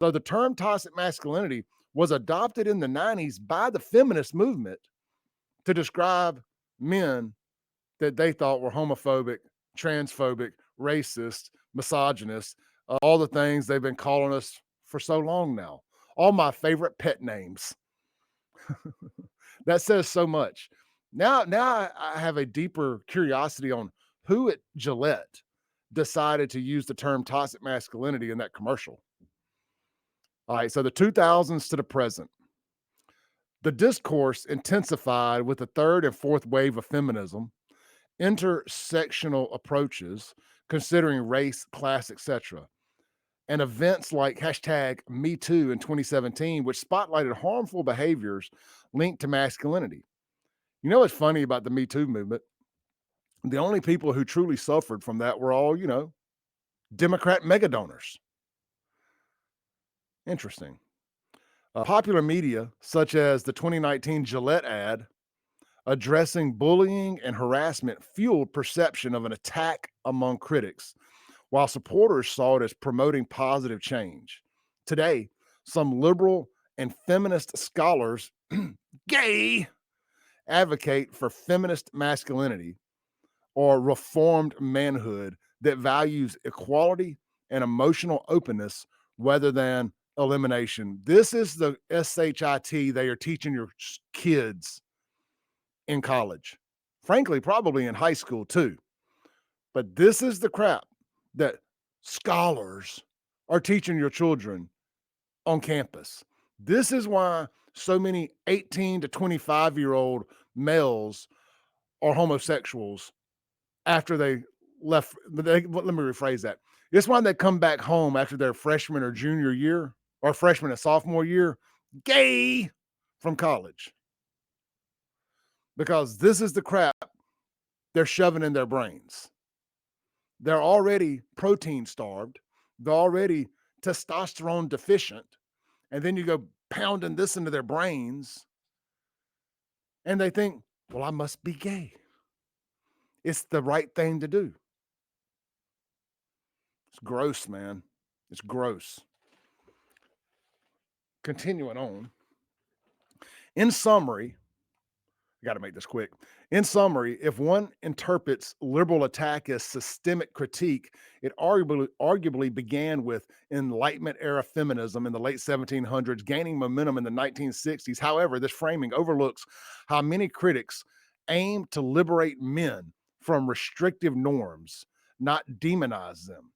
So the term toxic masculinity was adopted in the 90s by the feminist movement to describe men that they thought were homophobic, transphobic, racist, misogynist, all the things they've been calling us for so long now. All my favorite pet names. That says so much. Now I have a deeper curiosity on who at Gillette decided to use the term toxic masculinity in that commercial. All right, so the 2000s to the present. The discourse intensified with the third and fourth wave of feminism, intersectional approaches considering race, class, etc., and events like hashtag Me Too in 2017, which spotlighted harmful behaviors linked to masculinity. You know what's funny about the Me Too movement? The only people who truly suffered from that were all, Democrat mega donors. Interesting. Popular media, such as the 2019 Gillette ad, addressing bullying and harassment, fueled perception of an attack among critics, while supporters saw it as promoting positive change. Today, some liberal and feminist scholars, gay, advocate for feminist masculinity or reformed manhood that values equality and emotional openness rather than elimination. This is the SHIT they are teaching your kids in college. Frankly, probably in high school too. But this is the crap that scholars are teaching your children on campus. This is why so many 18 to 25-year-old males are homosexuals after they left. Let me rephrase that. It's why they come back home after their freshman or junior year or freshman and sophomore year, gay from college. Because this is the crap they're shoving in their brains. They're already protein starved. They're already testosterone deficient. And then you go pounding this into their brains and they think, well, I must be gay. It's the right thing to do. It's gross, man. It's gross. Continuing on. In summary, I got to make this quick. In summary, if one interprets liberal attack as systemic critique, it arguably began with Enlightenment era feminism in the late 1700s, gaining momentum in the 1960s. However, this framing overlooks how many critics aim to liberate men from restrictive norms, not demonize them.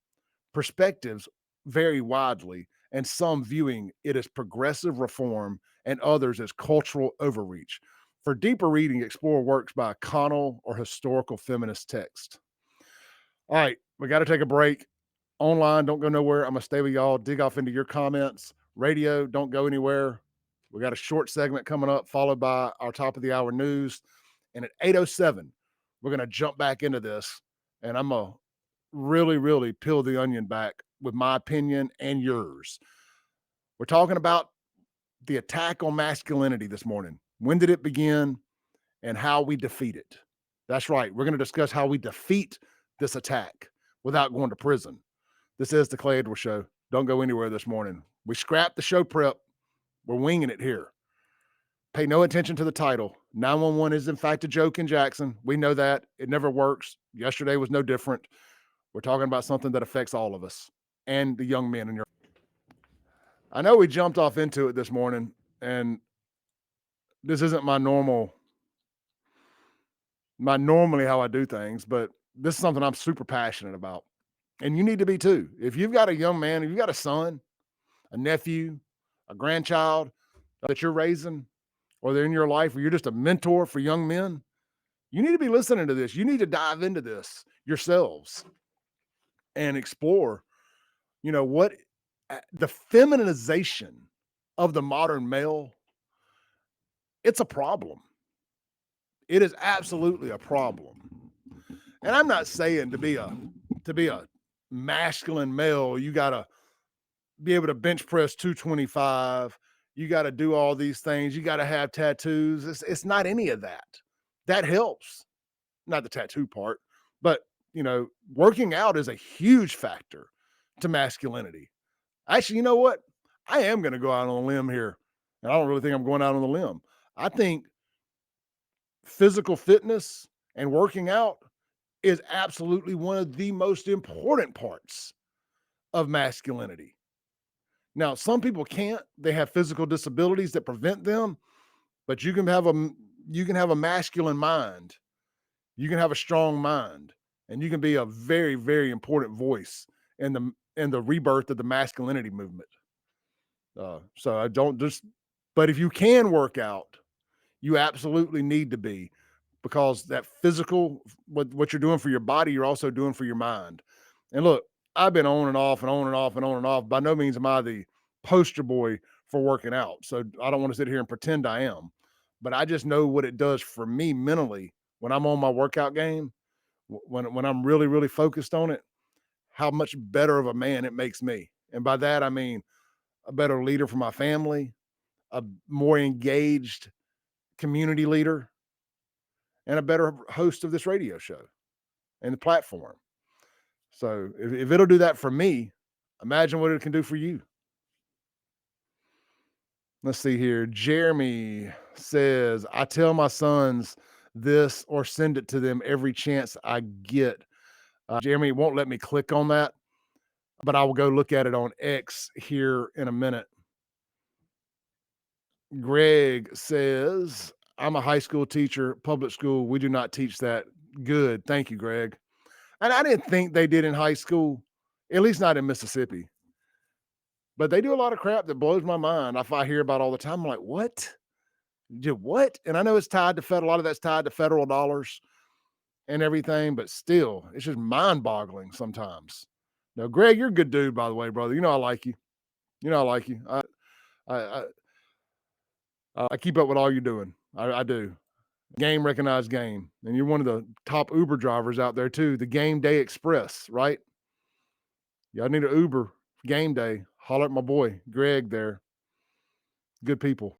Perspectives vary widely, and some viewing it as progressive reform and others as cultural overreach. For deeper reading, explore works by Connell or historical feminist text. All right, we got to take a break. Online, don't go nowhere. I'm going to stay with y'all, dig off into your comments. Radio, don't go anywhere. We got a short segment coming up, followed by our top of the hour news. And at 8:07, we're going to jump back into this. And I'm going to really peel the onion back with my opinion and yours. We're talking about the attack on masculinity this morning. When did it begin and how we defeat it? That's right. We're going to discuss how we defeat this attack without going to prison. This is the Clay Edwards Show. Don't go anywhere this morning. We scrapped the show prep. We're winging it here. Pay no attention to the title. 911 is in fact a joke in Jackson. We know that. It never works. Yesterday was no different. We're talking about something that affects all of us and the young men in your. I know we jumped off into it this morning, and this isn't normally how I do things, but this is something I'm super passionate about. And you need to be too. If you've got a young man, if you've got a son, a nephew, a grandchild that you're raising, or they're in your life, or you're just a mentor for young men, you need to be listening to this. You need to dive into this yourselves and explore, what the feminization of the modern male. It's a problem. It is absolutely a problem. And I'm not saying to be a masculine male, you got to be able to bench press 225. You got to do all these things. You got to have tattoos. It's not any of that. That helps. Not the tattoo part, but working out is a huge factor to masculinity. Actually, you know what? I am going to go out on a limb here. And I don't really think I'm going out on a limb. I think physical fitness and working out is absolutely one of the most important parts of masculinity. Now, some people can't. They have physical disabilities that prevent them, but you can have a masculine mind. You can have a strong mind, and you can be a very, very important voice in the rebirth of the masculinity movement. So I don't just, but if you can work out, you absolutely need to be, because that physical, what you're doing for your body, you're also doing for your mind. And look, I've been on and off and on and off and on and off. By no means am I the poster boy for working out. So I don't want to sit here and pretend I am, but I just know what it does for me mentally when I'm on my workout game, when I'm really, really focused on it, how much better of a man it makes me. And by that, I mean a better leader for my family, a more engaged community leader, and a better host of this radio show and the platform. So if it'll do that for me, imagine what it can do for you. Let's see here. Jeremy says, I tell my sons this or send it to them every chance I get. Jeremy won't let me click on that, but I will go look at it on X here in a minute. Greg says, I'm a high school teacher, public school. We do not teach that. Good. Thank you, Greg. And I didn't think they did in high school, at least not in Mississippi. But they do a lot of crap that blows my mind. If I hear about all the time, I'm like, what? Did what? And I know it's tied to federal, a lot of that's tied to federal dollars and everything, but still, it's just mind-boggling sometimes. Now, Greg, you're a good dude, by the way, brother. You know I like you. You know I like you. I, I, I keep up with all you're doing. I do. Game recognized game, and you're one of the top Uber drivers out there too. The Game Day Express, right? Y'all need an Uber game day. Holler at my boy Greg there. Good people.